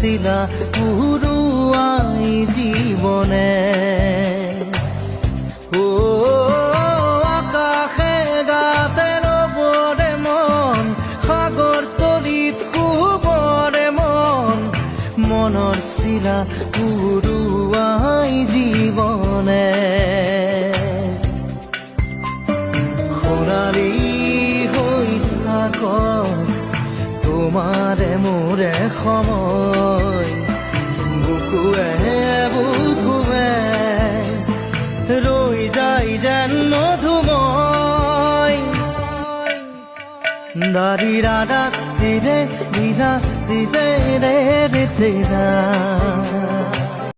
চিলা উৰুৱাই জীৱনে ও আকাশে গাতে ৰবৰে মন সাগৰ তলিত শুবৰে মন মনৰ চিলা উৰুৱাই জীৱনে সোণালী হৈ থাকক তোমাৰে মোৰে সময় বুকুৱে বুকুৱে ৰৈ যায় যেন মধুময় দাৰি ৰাধা দিদে দিদা দিদে ৰে ৰে দিদা